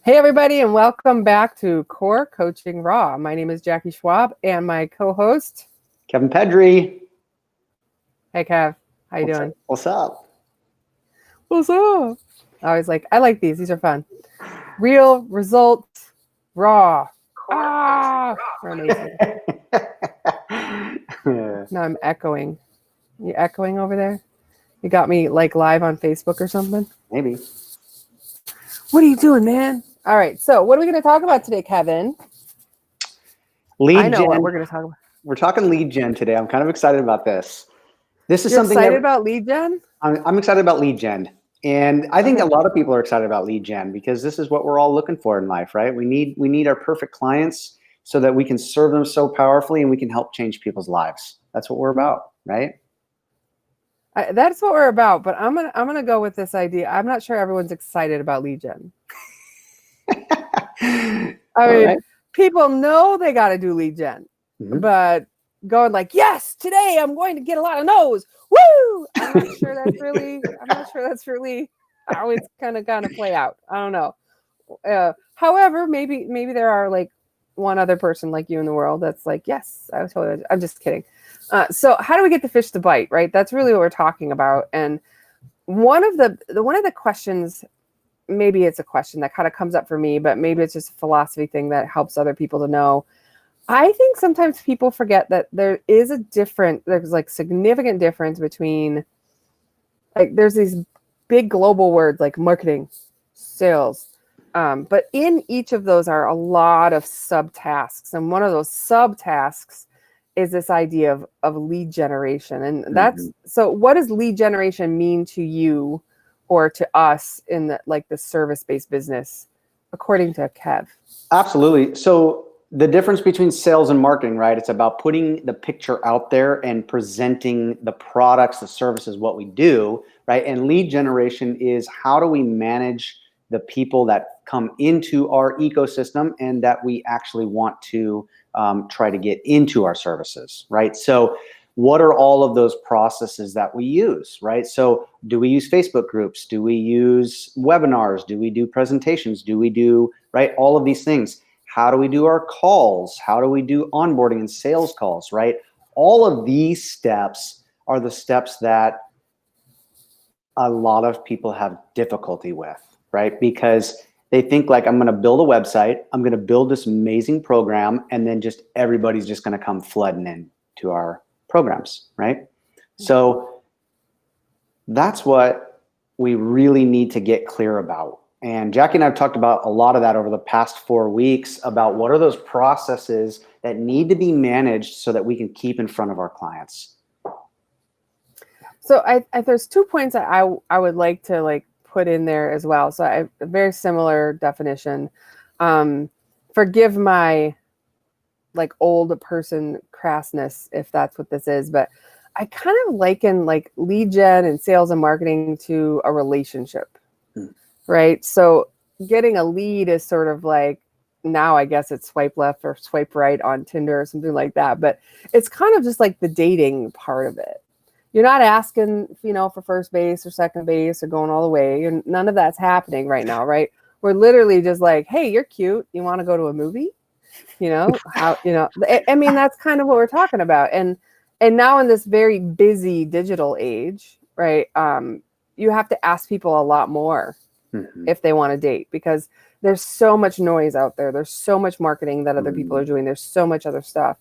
Hey, everybody, and welcome back to Core Coaching Raw. My name is Jackie Schwab, and my co-host, Kevin Pedri. Hey, Kev. How you doing? What's up? What's up? I like these. These are fun. Real results, raw. They're amazing. Now I'm echoing. You echoing over there? You got me like live on Facebook or something? Maybe. What are you doing, man? All right. So what are we going to talk about today, Kevin? Lead gen. what we're going to talk about. We're talking lead gen today. I'm kind of excited about this. This is You're something excited about lead gen? I'm excited about lead gen. And I think a lot of people are excited about lead gen because this is what we're all looking for in life, right? We need our perfect clients so that we can serve them so powerfully and we can help change people's lives. That's what we're about, right? That's what we're about, but I'm gonna go with this idea. I'm not sure everyone's excited about lead gen. People know they got to do lead gen, but going like, yes, today I'm going to get a lot of no's. Woo! I'm not sure that's really how it's kind of gonna play out. I don't know. However, maybe there are like one other person like you in the world that's like, yes, I'm just kidding. So how do we get the fish to bite, right? That's really what we're talking about. And one of the questions, maybe it's a question that kind of comes up for me, but maybe it's just a philosophy thing that helps other people to know. I think sometimes people forget that there's like significant difference between, like, there's these big global words like marketing, sales, but in each of those are a lot of subtasks. And one of those subtasks is this idea of lead generation. And that's, so what does lead generation mean to you or to us in the service-based business, according to Kev? Absolutely. So the difference between sales and marketing, right? It's about putting the picture out there and presenting the products, the services, what we do, right? And lead generation is how do we manage the people that come into our ecosystem and that we actually want to try to get into our services, right? So what are all of those processes that we use, right? So do we use Facebook groups? Do we use webinars? Do we do presentations? Do we do, right, all of these things? How do we do our calls? How do we do onboarding and sales calls, right? All of these steps are the steps that a lot of people have difficulty with, right? Because they think like, I'm going to build a website, I'm going to build this amazing program, and then just everybody's just going to come flooding in to our programs, right? So that's what we really need to get clear about. And Jackie and I have talked about a lot of that over the past 4 weeks about what are those processes that need to be managed so that we can keep in front of our clients. So there's 2 points that I would like to put in there as well. So I have a very similar definition. Forgive my old person crassness if that's what this is, but I kind of liken lead gen and sales and marketing to a relationship, right? So getting a lead is sort of like, now I guess it's swipe left or swipe right on Tinder or something like that, but it's kind of just like the dating part of it. You're not asking, for first base or second base or going all the way. And none of that's happening right now, right? We're literally just like, hey, you're cute. You want to go to a movie? I mean, that's kind of what we're talking about. And now in this very busy digital age, right, you have to ask people a lot more if they want to date, because there's so much noise out there. There's so much marketing that other people are doing. There's so much other stuff.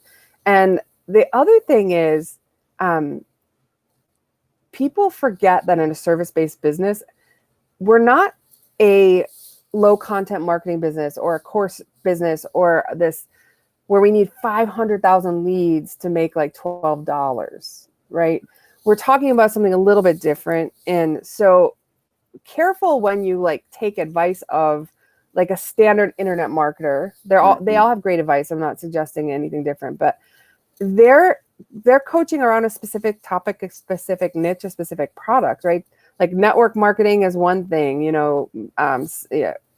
And the other thing is, people forget that in a service-based business, we're not a low content marketing business or a course business or this where we need 500,000 leads to make like $12, right? We're talking about something a little bit different. And so careful when you take advice of like a standard internet marketer. They all have great advice. I'm not suggesting anything different, but they're coaching around a specific topic, a specific niche, a specific product, right? Like network marketing is one thing,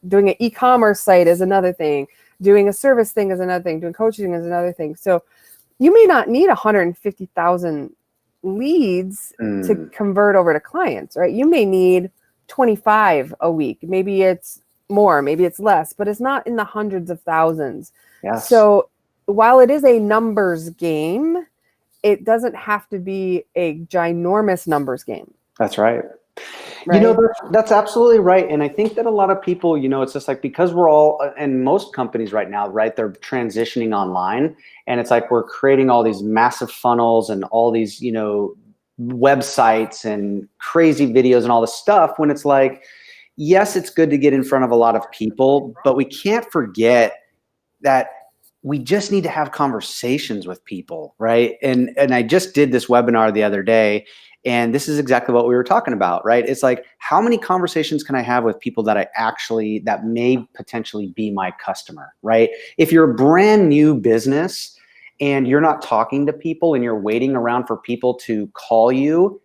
doing an e-commerce site is another thing, doing a service thing is another thing, doing coaching is another thing. So you may not need 150,000 leads to convert over to clients, right? You may need 25 a week. Maybe it's more, maybe it's less, but it's not in the hundreds of thousands. Yes. So while it is a numbers game, it doesn't have to be a ginormous numbers game. That's right. Right. You know, that's absolutely right. And I think that a lot of people, you know, it's just like, because we're all, and most companies right now, right, they're transitioning online, and it's like we're creating all these massive funnels and all these, you know, websites and crazy videos and all this stuff, when it's like, yes, it's good to get in front of a lot of people, but we can't forget that we just need to have conversations with people, right? And I just did this webinar the other day, and this is exactly what we were talking about, right? It's like, how many conversations can I have with people that may potentially be my customer, right? If you're a brand new business and you're not talking to people and you're waiting around for people to call you,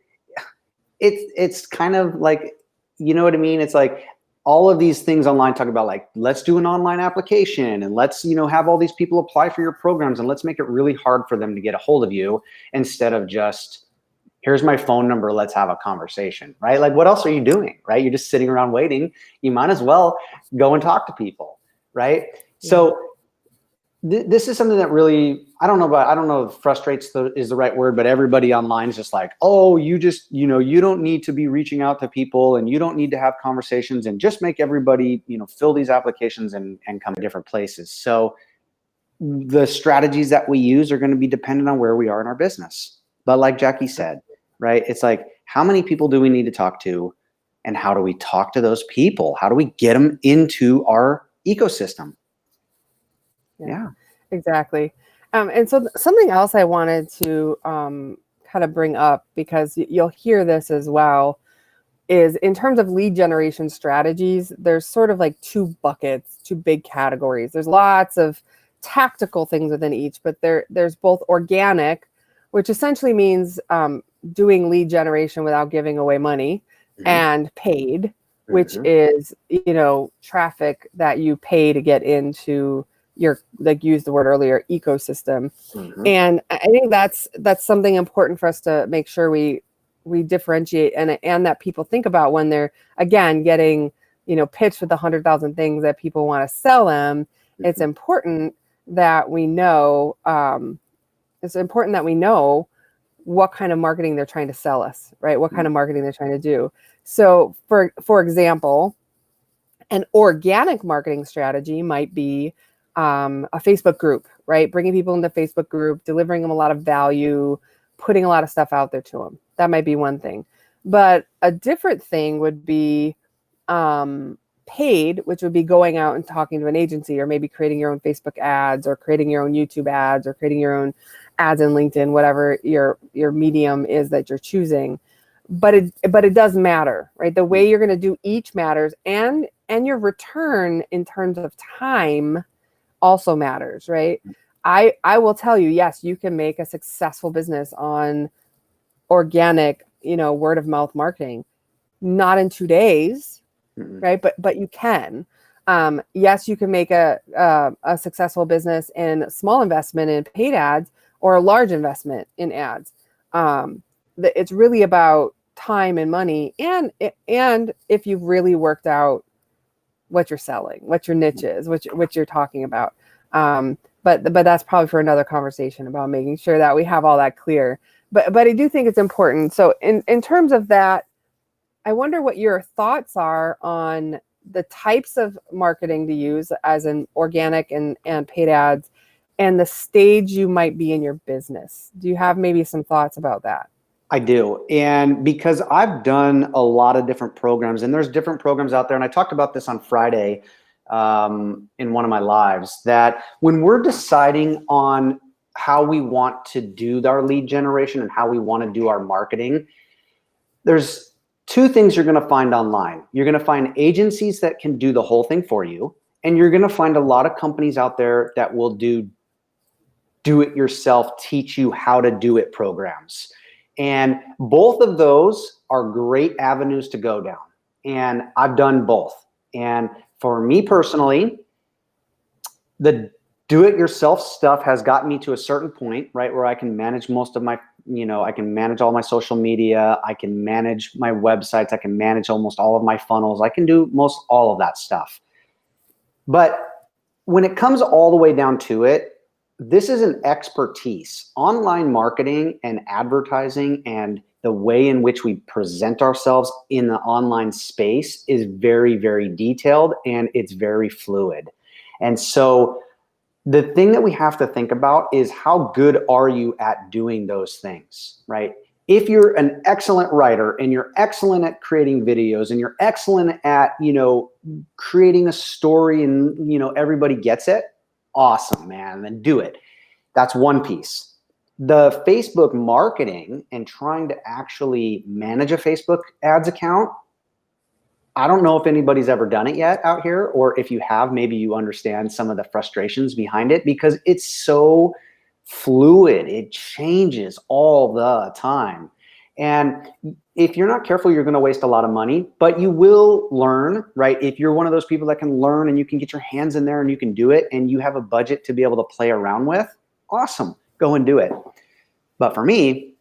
it's kind of like, you know what I mean? It's like, all of these things online talk about, like, let's do an online application, and let's, you know, have all these people apply for your programs, and let's make it really hard for them to get a hold of you, instead of just, here's my phone number, let's have a conversation, right? Like, what else are you doing, right? You're just sitting around waiting. You might as well go and talk to people, right? Yeah. So this is something that really, I don't know if frustrates is the right word, but everybody online is just like, oh, you just, you know, you don't need to be reaching out to people, and you don't need to have conversations, and just make everybody, you know, fill these applications and come to different places. So the strategies that we use are going to be dependent on where we are in our business. But like Jackie said, right, it's like, how many people do we need to talk to, and how do we talk to those people? How do we get them into our ecosystem? Yeah. Exactly. And so something else I wanted to kind of bring up, because you'll hear this as well, is in terms of lead generation strategies, there's sort of like two buckets, two big categories. There's lots of tactical things within each, but there's both organic, which essentially means doing lead generation without giving away money, and paid, which is, you know, traffic that you pay to get into your, like you used the word earlier, ecosystem. And I think that's something important for us to make sure we differentiate, and that people think about when they're, again, getting, you know, pitched with 100,000 things that people want to sell them. It's important that we know, what kind of marketing they're trying to sell us, right? What kind of marketing they're trying to do. So for example, an organic marketing strategy might be a Facebook group, right? Bringing people into Facebook group, delivering them a lot of value, putting a lot of stuff out there to them. That might be one thing. But a different thing would be paid, which would be going out and talking to an agency, or maybe creating your own Facebook ads, or creating your own YouTube ads, or creating your own ads in LinkedIn, whatever your medium is that you're choosing. But it does matter, right? The way you're going to do each matters, and your return in terms of time also matters, right? I will tell you, yes, you can make a successful business on organic, you know, word of mouth marketing, not in 2 days, right? But you can. Yes, you can make a successful business in small investment in paid ads, or a large investment in ads. It's really about time and money, and if you've really worked out what you're selling, what your niche is, what you're talking about. But that's probably for another conversation, about making sure that we have all that clear. But I do think it's important. So in terms of that, I wonder what your thoughts are on the types of marketing to use, as in organic and paid ads, and the stage you might be in your business. Do you have maybe some thoughts about that? I do. And because I've done a lot of different programs, and there's different programs out there, and I talked about this on Friday in one of my lives, that when we're deciding on how we want to do our lead generation and how we want to do our marketing, there's two things you're going to find online. You're going to find agencies that can do the whole thing for you, and you're going to find a lot of companies out there that will do it yourself, teach you how to do it programs. And both of those are great avenues to go down. And I've done both. And for me personally, the do-it-yourself stuff has gotten me to a certain point, right, where I can manage most of my, you know, I can manage all my social media, I can manage my websites, I can manage almost all of my funnels, I can do most all of that stuff. But when it comes all the way down to it, this is an expertise. Online marketing and advertising and the way in which we present ourselves in the online space is very, very detailed, and it's very fluid. And so the thing that we have to think about is how good are you at doing those things, right? If you're an excellent writer and you're excellent at creating videos and you're excellent at, creating a story and, everybody gets it, awesome, man, then do it. That's one piece. The Facebook marketing and trying to actually manage a Facebook ads account, I don't know if anybody's ever done it yet out here, or if you have, maybe you understand some of the frustrations behind it, because it's so fluid. It changes all the time. And if you're not careful, you're going to waste a lot of money, but you will learn, right? If you're one of those people that can learn and you can get your hands in there and you can do it and you have a budget to be able to play around with, awesome, go and do it. But for me,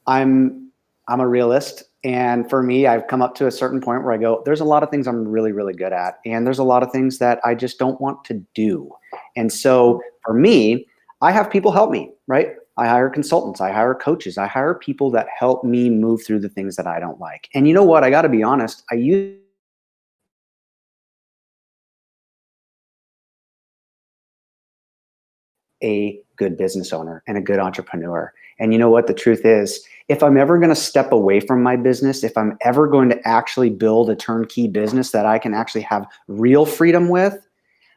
I'm a realist. And for me, I've come up to a certain point where I go, there's a lot of things I'm really, really good at. And there's a lot of things that I just don't want to do. And so for me, I have people help me, right? I hire consultants, I hire coaches, I hire people that help me move through the things that I don't like. And you know what? I got to be honest. I use a good business owner and a good entrepreneur. And you know what? The truth is, if I'm ever going to step away from my business, if I'm ever going to actually build a turnkey business that I can actually have real freedom with,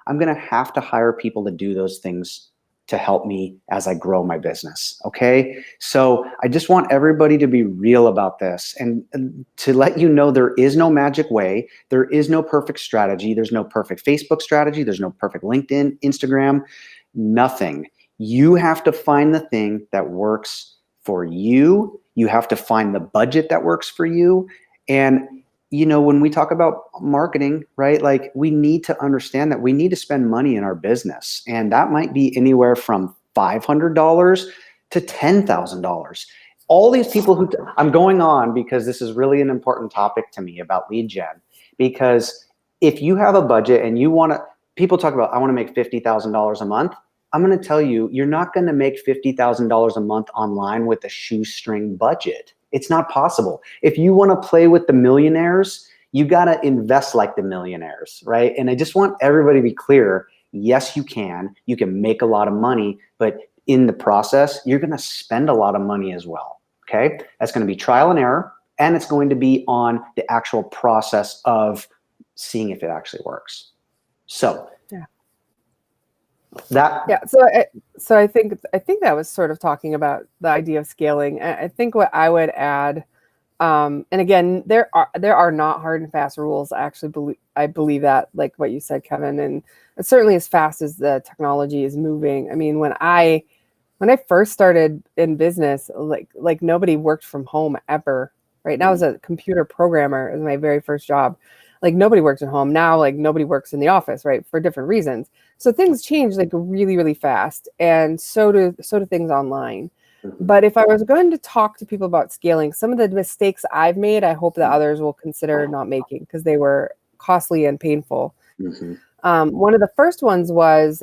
I'm going to have to hire people to do those things to help me as I grow my business. Okay. So I just want everybody to be real about this and to let you know there is no magic way. There is no perfect strategy. There's no perfect Facebook strategy. There's no perfect LinkedIn, Instagram, nothing. You have to find the thing that works for you. You have to find the budget that works for you. And when we talk about marketing, right, like we need to understand that we need to spend money in our business. And that might be anywhere from $500 to $10,000. All these people I'm going on because this is really an important topic to me about lead gen, because if you have a budget and people talk about, I want to make $50,000 a month. I'm going to tell you, you're not going to make $50,000 a month online with a shoestring budget. It's not possible. If you want to play with the millionaires, you got to invest like the millionaires, right? And I just want everybody to be clear. Yes, you can. You can make a lot of money, but in the process, you're going to spend a lot of money as well, okay? That's going to be trial and error, and it's going to be on the actual process of seeing if it actually works. So so I think that was sort of talking about the idea of scaling. I think what I would add, and again, there are not hard and fast rules. I believe that, like what you said, Kevin, and certainly as fast as the technology is moving. I mean, when I first started in business, like nobody worked from home ever. Right now, as a computer programmer, it was my very first job. Like nobody works at home now. Like nobody works in the office, right, for different reasons. So things change like really, really fast, and so do things online. But if I was going to talk to people about scaling, some of the mistakes I've made, I hope that others will consider not making, because they were costly and painful. One of the first ones was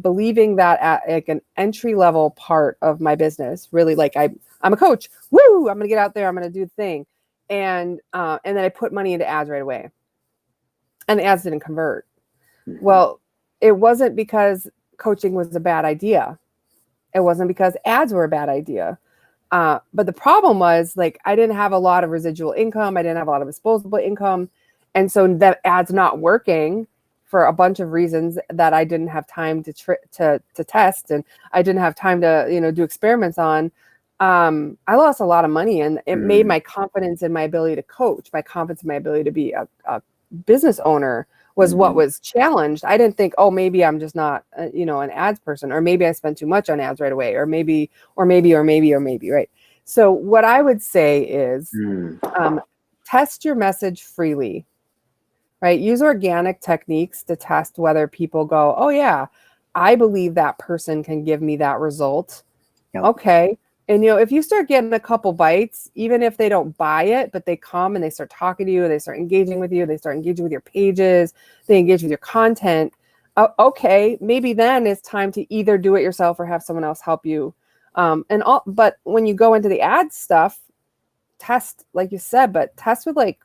believing that at like an entry level part of my business, really, like I'm a coach. Woo! I'm gonna get out there. I'm gonna do the thing, and then I put money into ads right away. And the ads didn't convert. Well, it wasn't because coaching was a bad idea. It wasn't because ads were a bad idea. But the problem was, like, I didn't have a lot of residual income. I didn't have a lot of disposable income. And so that ad's not working for a bunch of reasons that I didn't have time to test, and I didn't have time to, do experiments on. I lost a lot of money, and it made my confidence in my ability to coach, my confidence in my ability to be a business owner was what was challenged. I didn't think, oh, maybe I'm just not, an ads person, or maybe I spent too much on ads right away, or maybe, right? So what I would say is test your message freely, right? Use organic techniques to test whether people go, oh yeah, I believe that person can give me that result. Yep. Okay. And, if you start getting a couple bites, even if they don't buy it, but they come and they start talking to you, they start engaging with you, they start engaging with your pages, they engage with your content. Okay, maybe then it's time to either do it yourself or have someone else help you. But when you go into the ad stuff, test, like you said, but test with like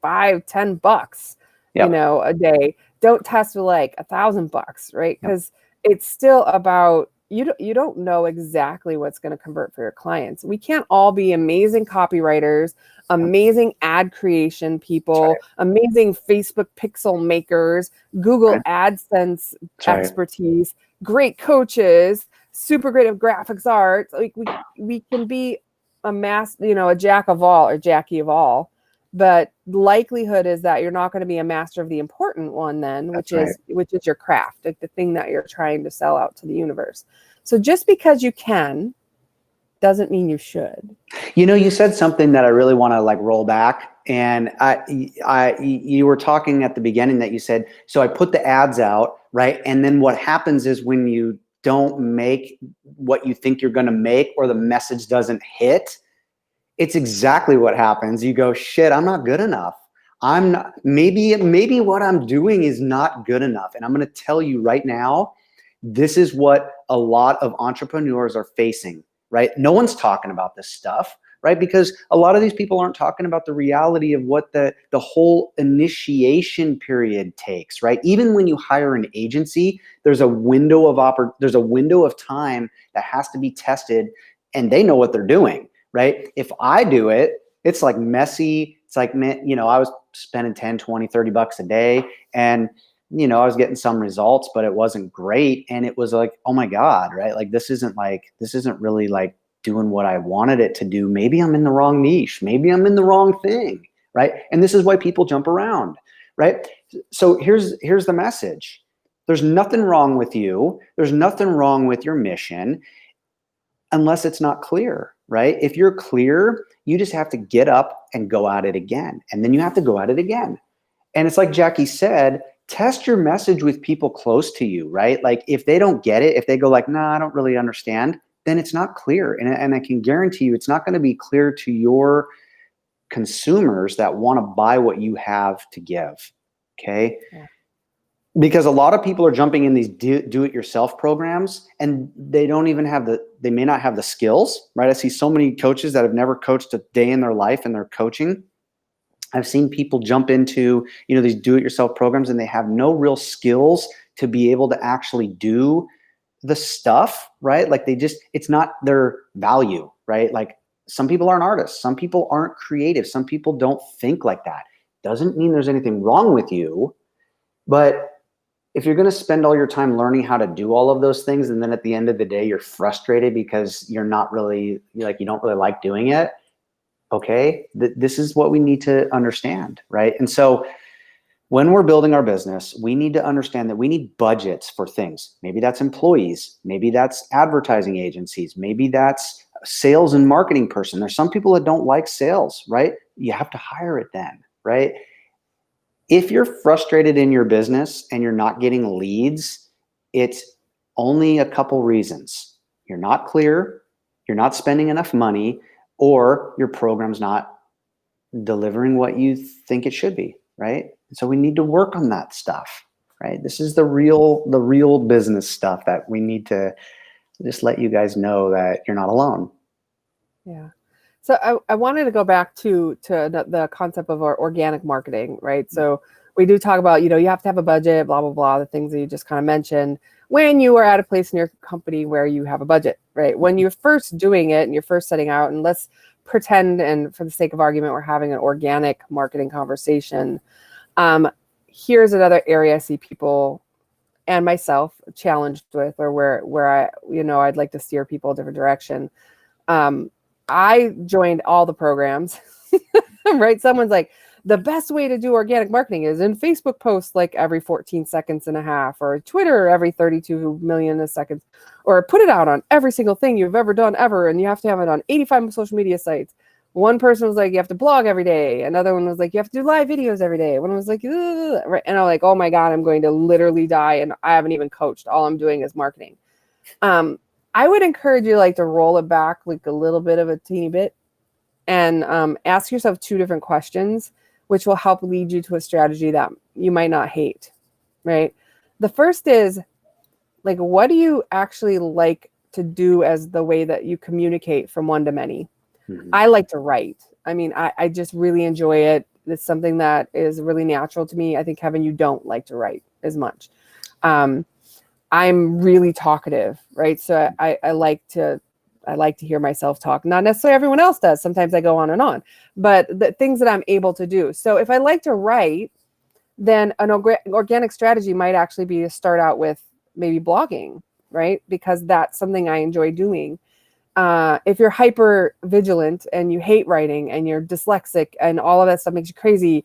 $5-10, a day. Don't test with like $1,000, right? Because it's still about, you don't know exactly what's going to convert for your clients. We can't all be amazing copywriters, amazing ad creation people, amazing Facebook pixel makers, Google AdSense expertise, great coaches, super great at graphics art. Like we can be a jack of all or Jackie of all, but likelihood is that you're not going to be a master of the important one then, which is your craft, like the thing that you're trying to sell out to the universe. So just because you can doesn't mean you should. You said something that I really want to like roll back, and you were talking at the beginning that you said, so I put the ads out, right? And then what happens is when you don't make what you think you're going to make, or the message doesn't hit, it's exactly what happens. You go, shit, I'm not good enough. I'm not, maybe what I'm doing is not good enough. And I'm going to tell you right now, this is what a lot of entrepreneurs are facing, right? No one's talking about this stuff, right? Because a lot of these people aren't talking about the reality of what the whole initiation period takes, right? Even when you hire an agency, there's a window of time that has to be tested, and they know what they're doing, right? If I do it, it's like messy. It's like, I was spending 10, 20, $30 a day, and I was getting some results, but it wasn't great. And it was like, oh my God, right? Like, this isn't really like doing what I wanted it to do. Maybe I'm in the wrong niche. Maybe I'm in the wrong thing, right? And this is why people jump around, right? So here's the message. There's nothing wrong with you. There's nothing wrong with your mission unless it's not clear, right? If you're clear, you just have to get up and go at it again. And then you have to go at it again. And it's like Jackie said, test your message with people close to you, right? Like, if they don't get it, if they go like, nah, I don't really understand, then it's not clear. And I can guarantee you, it's not going to be clear to your consumers that want to buy what you have to give. Okay. Yeah. Because a lot of people are jumping in these do-it-yourself programs, and they don't even have they may not have the skills, right? I see so many coaches that have never coached a day in their life, and they're coaching. I've seen people jump into, these do-it-yourself programs, and they have no real skills to be able to actually do the stuff, right? Like, it's not their value, right? Like, some people aren't artists. Some people aren't creative. Some people don't think like that. Doesn't mean there's anything wrong with you, but if you're going to spend all your time learning how to do all of those things, and then at the end of the day, you're frustrated because you don't really like doing it, okay, this is what we need to understand, right? And so when we're building our business, we need to understand that we need budgets for things. Maybe that's employees. Maybe that's advertising agencies. Maybe that's a sales and marketing person. There's some people that don't like sales, right? You have to hire it then, right? If you're frustrated in your business and you're not getting leads, it's only a couple reasons. You're not clear, you're not spending enough money, or your program's not delivering what you think it should be, right? So we need to work on that stuff, right? This is the real business stuff that we need to just let you guys know that you're not alone. Yeah. So I wanted to go back to the concept of our organic marketing, right? So we do talk about, you have to have a budget, blah, blah, blah, the things that you just kind of mentioned when you are at a place in your company where you have a budget, right? When you're first doing it and you're first setting out, and let's pretend, and for the sake of argument, we're having an organic marketing conversation. Here's another area I see people and myself challenged with, or where I, I'd like to steer people a different direction. I joined all the programs, right? Someone's like, the best way to do organic marketing is in Facebook posts like every 14 seconds and a half, or Twitter every 32 million seconds, or put it out on every single thing you've ever done ever. And you have to have it on 85 social media sites. One person was like, you have to blog every day. Another one was like, you have to do live videos every day. One was like, right. And I'm like, oh my God, I'm going to literally die. And I haven't even coached. All I'm doing is marketing. I would encourage you like to roll it back like a little bit of a teeny bit and ask yourself 2 different questions, which will help lead you to a strategy that you might not hate, right? The first is like, what do you actually like to do as the way that you communicate from one to many? Mm-hmm. I like to write. I mean, I just really enjoy it. It's something that is really natural to me. I think, Kevin, you don't like to write as much. I'm really talkative, right? So I like to hear myself talk. Not necessarily everyone else does. Sometimes I go on and on, but the things that I'm able to do. So if I like to write, then an organic strategy might actually be to start out with maybe blogging, right? Because that's something I enjoy doing. If you're hyper vigilant and you hate writing and you're dyslexic and all of that stuff makes you crazy,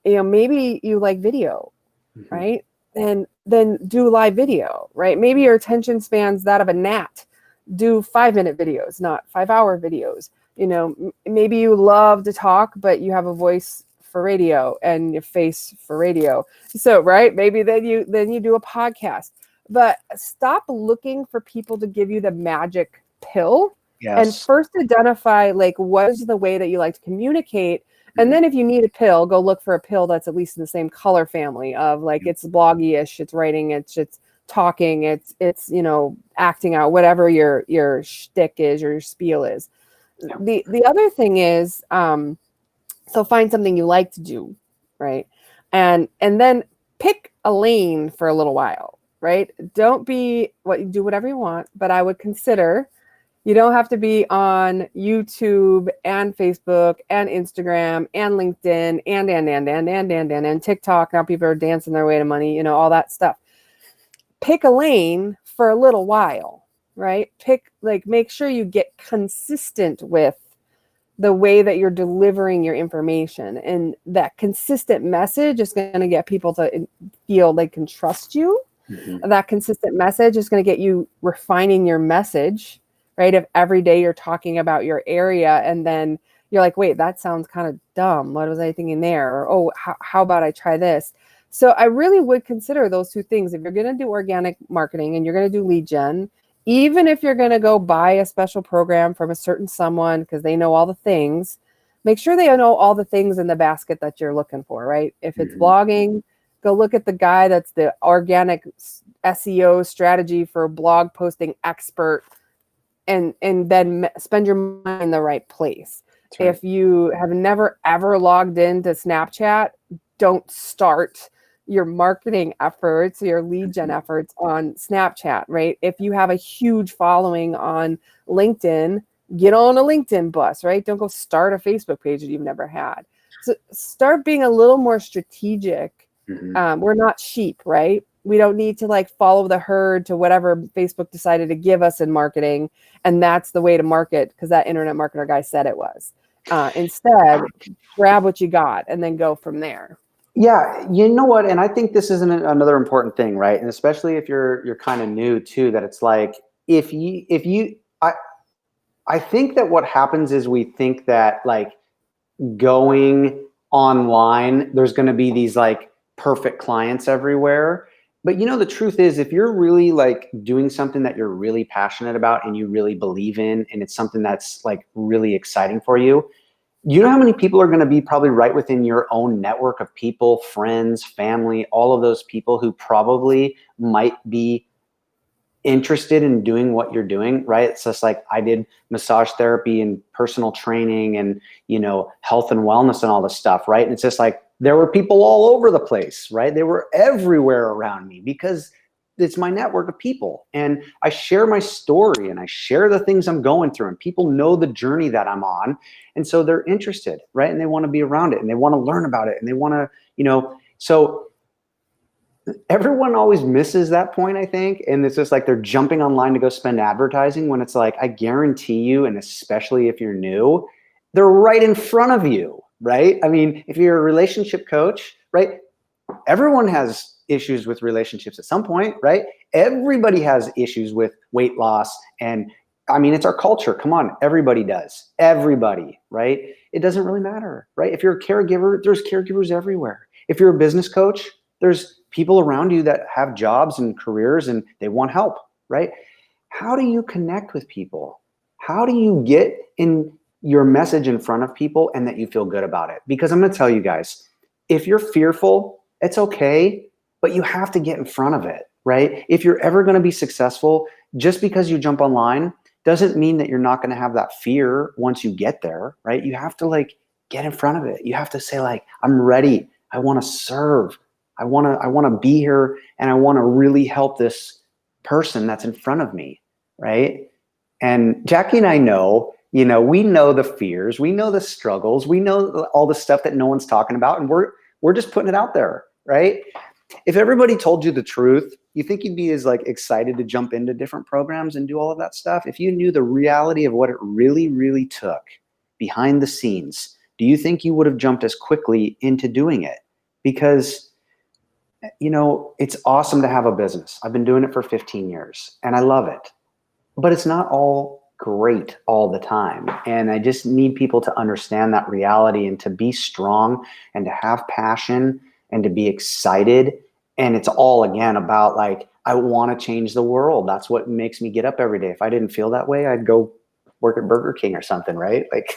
maybe you like video, Mm-hmm. right? And then do live video, right? Maybe your attention span's that of a gnat. Do 5-minute videos, not 5-hour videos. Maybe you love to talk, but you have a voice for radio and your face for radio. So, right? Maybe then you do a podcast. But stop looking for people to give you the magic pill. Yes. And first identify like what is the way that you like to communicate. And then if you need a pill, go look for a pill that's at least in the same color family of like it's bloggy-ish, it's writing, it's talking, it's acting out, whatever your shtick is or your spiel is. Yeah. The other thing is so find something you like to do, right? And then pick a lane for a little while, right? Don't be do whatever you want, but I would consider you don't have to be on YouTube and Facebook and Instagram and LinkedIn and TikTok. Now people are dancing their way to money, all that stuff. Pick a lane for a little while, right? Make sure you get consistent with the way that you're delivering your information. And that consistent message is going to get people to feel they can trust you. Mm-hmm. That consistent message is going to get you refining your message, right? If every day you're talking about your area and then you're like, wait, that sounds kind of dumb. What was I thinking there? Or, oh, how about I try this? So I really would consider those 2 things. If you're going to do organic marketing and you're going to do lead gen, even if you're going to go buy a special program from a certain someone because they know all the things, make sure they know all the things in the basket that you're looking for, right? If it's blogging, go look at the guy that's the organic SEO strategy for blog posting expert and then spend your money in the right place. Right. If you have never ever logged into Snapchat, don't start your marketing efforts, your lead gen efforts on Snapchat, right? If you have a huge following on LinkedIn, get on a LinkedIn bus, right? Don't go start a Facebook page that you've never had. So start being a little more strategic. Mm-hmm. We're not sheep, right? We don't need to like follow the herd to whatever Facebook decided to give us in marketing. And that's the way to market because that internet marketer guy said it was. Instead, grab what you got and then go from there. Yeah, you know what? And I think this is another important thing, right? And especially if you're kind of new too, that it's like, I think that what happens is we think that like going online, there's going to be these like perfect clients everywhere. But the truth is if you're really like doing something that you're really passionate about and you really believe in, and it's something that's like really exciting for you, you know how many people are going to be probably right within your own network of people, friends, family, all of those people who probably might be interested in doing what you're doing, right? It's just like I did massage therapy and personal training and, health and wellness and all this stuff, right? And it's just like there were people all over the place, right? They were everywhere around me because it's my network of people. And I share my story and I share the things I'm going through and people know the journey that I'm on. And so they're interested, right? And they want to be around it and they want to learn about it and they want to, so everyone always misses that point, I think. And it's just like they're jumping online to go spend advertising when it's like, I guarantee you, and especially if you're new, they're right in front of you, right? I mean, if you're a relationship coach, right? Everyone has issues with relationships at some point, right? Everybody has issues with weight loss. And I mean, it's our culture. Come on, everybody does. Everybody, right? It doesn't really matter, right? If you're a caregiver, there's caregivers everywhere. If you're a business coach, there's people around you that have jobs and careers and they want help, right? how do you connect with people? How do you get in your message in front of people and that you feel good about it? Because I'm going to tell you guys, if you're fearful, it's okay, but you have to get in front of it, right? If you're ever going to be successful, just because you jump online doesn't mean that you're not going to have that fear once you get there, right? You have to like get in front of it. You have to say like, I'm ready. I want to serve. I want to be here, and I want to really help this person that's in front of me, right? And Jackie and I know, we know the fears, we know the struggles, we know all the stuff that no one's talking about, and we're just putting it out there, right? If everybody told you the truth, you think you'd be as like excited to jump into different programs and do all of that stuff? If you knew the reality of what it really, really took behind the scenes, do you think you would have jumped as quickly into doing it? Because it's awesome to have a business. I've been doing it for 15 years and I love it, but it's not all great all the time. And I just need people to understand that reality and to be strong and to have passion and to be excited. And it's all, again, about like, I want to change the world. That's what makes me get up every day. If I didn't feel that way, I'd go work at Burger King or something, right? Like,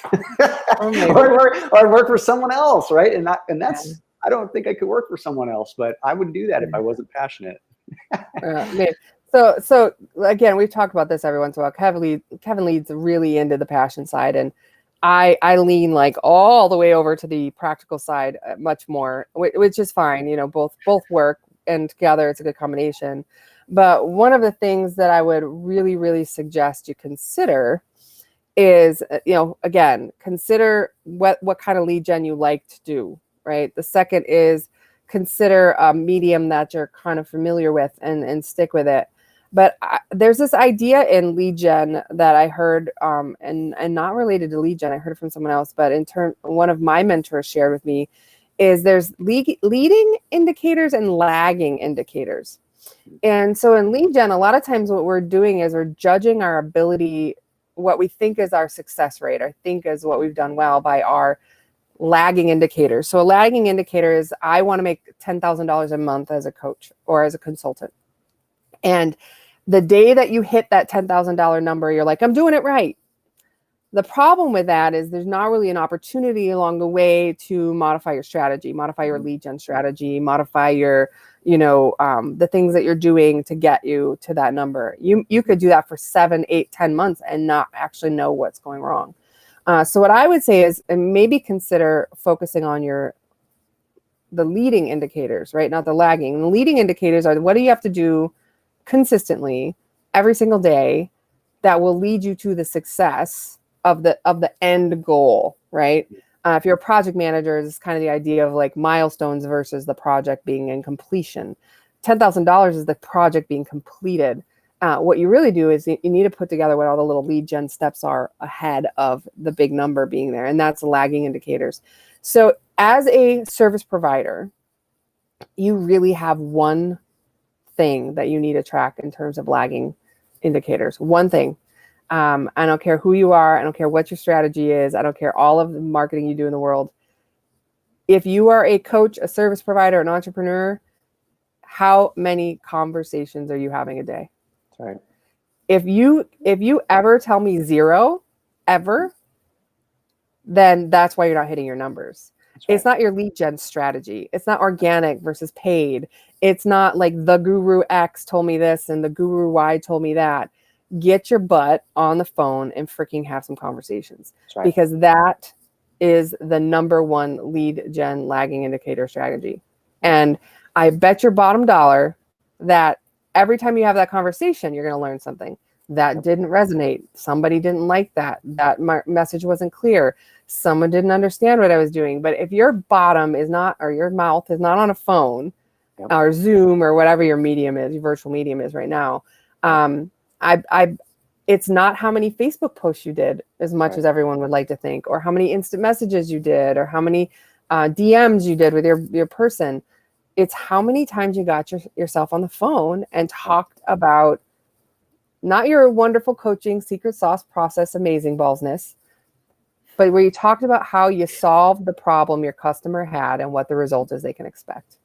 or work for someone else, right? And that's, I don't think I could work for someone else, but I would do that if I wasn't passionate. So again, we've talked about this every once in a while. Kevin leads really into the passion side, and I lean like all the way over to the practical side much more, which is fine. Both work, and together it's a good combination. But one of the things that I would really, really suggest you consider is, again, consider what kind of lead gen you like to do, right? The second is consider a medium that you're kind of familiar with and stick with it. But there's this idea in lead gen that I heard, and not related to lead gen, I heard it from someone else, but one of my mentors shared with me, is there's leading indicators and lagging indicators. And so in lead gen, a lot of times what we're doing is we're judging our ability, what we think is our success rate, I think is what we've done well, by our lagging indicators. So a lagging indicator is, I want to make $10,000 a month as a coach or as a consultant. And the day that you hit that $10,000 number, you're like, I'm doing it right. The problem with that is there's not really an opportunity along the way to modify your strategy, modify your lead gen strategy, modify your, the things that you're doing to get you to that number. You could do that for 7, 8, 10 months and not actually know what's going wrong. So what I would say is, maybe consider focusing on the leading indicators, right? Not the lagging. The leading indicators are, what do you have to do consistently every single day that will lead you to the success of the end goal, right? If you're a project manager, it's kind of the idea of like milestones versus the project being in completion. $10,000 is the project being completed. What you really do is you need to put together what all the little lead gen steps are ahead of the big number being there. And that's lagging indicators. So as a service provider, you really have one thing that you need to track in terms of lagging indicators. One thing. I don't care who you are. I don't care what your strategy is. I don't care all of the marketing you do in the world. If you are a coach, a service provider, an entrepreneur, how many conversations are you having a day? That's right. If you ever tell me 0, ever, then that's why you're not hitting your numbers. Right. It's not your lead gen strategy. It's not organic versus paid. It's not like the guru X told me this and the guru Y told me that. Get your butt on the phone and freaking have some conversations. Right. Because that is the number one lead gen lagging indicator strategy. And I bet your bottom dollar that every time you have that conversation, you're going to learn something. That didn't resonate. Somebody didn't like that. That message wasn't clear. Someone didn't understand what I was doing. But if your bottom is not, or your mouth is not on a phone, or Zoom, or whatever your medium is, your virtual medium is right now, it's not how many Facebook posts you did as much as everyone would like to think, or how many instant messages you did, or how many DMs you did with your person. It's how many times you got yourself on the phone and talked about not your wonderful coaching secret sauce process amazing ballsness, but where you talked about how you solved the problem your customer had and what the result is they can expect.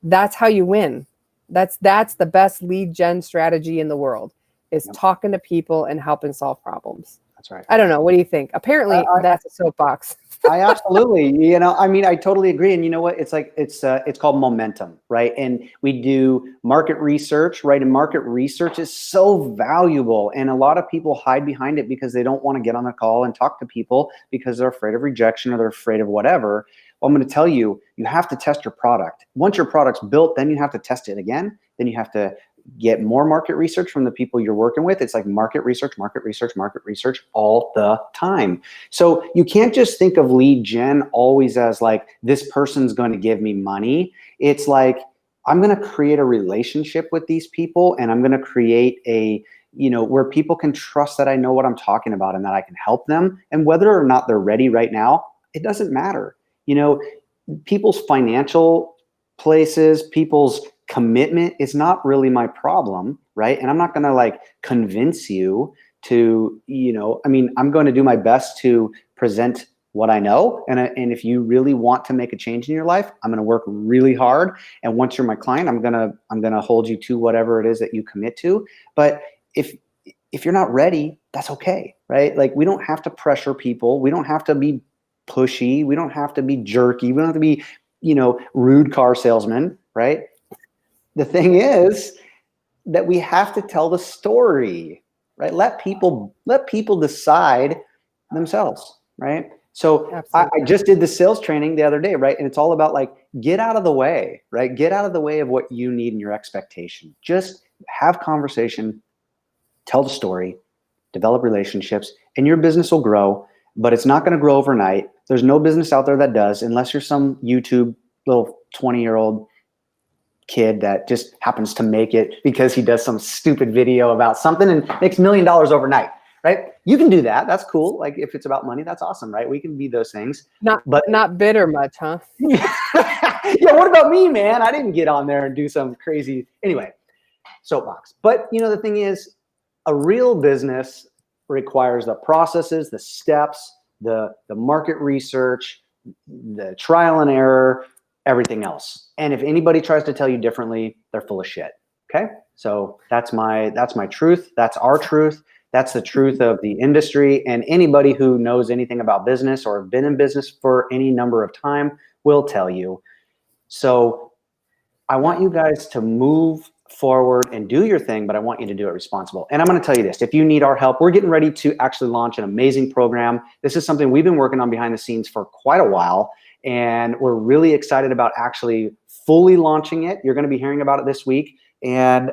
That's how you win. That's the best lead gen strategy in the world. is talking to people and helping solve problems. That's right. I don't know. What do you think? Apparently that's a soapbox. I absolutely, I mean, I totally agree. And you know what? It's like, it's called momentum, right? And we do market research, right? And market research is so valuable. And a lot of people hide behind it because they don't want to get on the call and talk to people because they're afraid of rejection or they're afraid of whatever. Well, I'm going to tell you, you have to test your product. Once your product's built, then you have to test it again. Then you have to get more market research from the people you're working with. It's like market research all the time. So you can't just think of lead gen always as like, this person's going to give me money. It's like, I'm going to create a relationship with these people, and I'm going to create a, where people can trust that I know what I'm talking about and that I can help them. And whether or not they're ready right now, it doesn't matter. People's financial places, people's commitment is not really my problem, right? And I'm not going to like convince you to, I'm going to do my best to present what I know. And if you really want to make a change in your life, I'm going to work really hard. And once you're my client, I'm going to hold you to whatever it is that you commit to. But if you're not ready, that's okay, right? Like, we don't have to pressure people. We don't have to be pushy. We don't have to be jerky. We don't have to be, rude car salesmen, right? The thing is that we have to tell the story, right? Let people decide themselves, right? So I just did the sales training the other day, right? And it's all about like, get out of the way, right? Get out of the way of what you need and your expectation. Just have conversation, tell the story, develop relationships, and your business will grow, but it's not going to grow overnight. There's no business out there that does, unless you're some YouTube little 20-year-old kid that just happens to make it because he does some stupid video about something and makes $1 million overnight, right? You can do that. That's cool. Like, if it's about money, that's awesome, right? We can be those things. Not bitter much, huh? Yeah. What about me, man? I didn't get on there and do some crazy, anyway, soapbox. But the thing is, a real business requires the processes, the steps, the market research, the trial and error, everything else. And if anybody tries to tell you differently, they're full of shit. Okay. So that's my truth. That's our truth. That's the truth of the industry. And anybody who knows anything about business or have been in business for any number of time will tell you. So I want you guys to move forward and do your thing, but I want you to do it responsible. And I'm going to tell you this, if you need our help, we're getting ready to actually launch an amazing program. This is something we've been working on behind the scenes for quite a while, and we're really excited about actually fully launching it. You're going to be hearing about it this week. And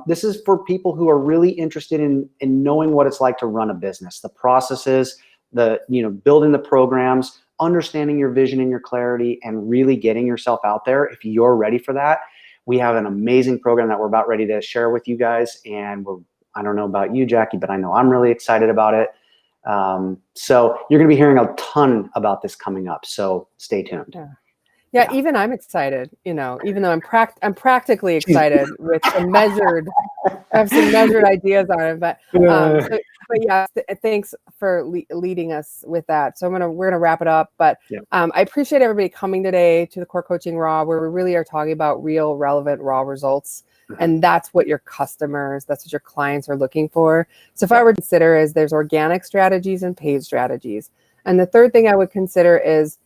this is for people who are really interested in knowing what it's like to run a business, the processes, building the programs, understanding your vision and your clarity, and really getting yourself out there. If you're ready for that, we have an amazing program that we're about ready to share with you guys. And I don't know about you, Jackie, but I know I'm really excited about it. So you're going to be hearing a ton about this coming up. So stay tuned. Yeah. Even I'm excited, even though I'm practically excited with some measured, I have some measured ideas on it, but yeah, thanks for leading us with that. So we're gonna wrap it up, but I appreciate everybody coming today to the Core Coaching Raw, where we really are talking about real, relevant, raw results. And that's what your customers, that's what your clients are looking for. So if I were to consider, is there's organic strategies and paid strategies. And the third thing I would consider is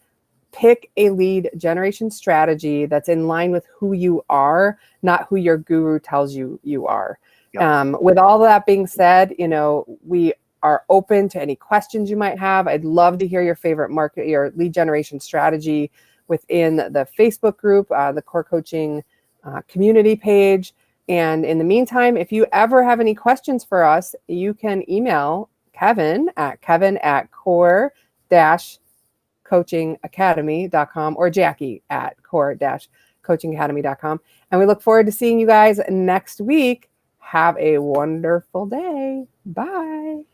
pick a lead generation strategy that's in line with who you are, not who your guru tells you you are. With all that being said, we are open to any questions you might have. I'd love to hear your favorite your lead generation strategy within the Facebook group, the Core Coaching community page. And in the meantime, if you ever have any questions for us, you can email Kevin at core-coachingacademy.com or Jackie at core-coachingacademy.com. And we look forward to seeing you guys next week. Have a wonderful day. Bye.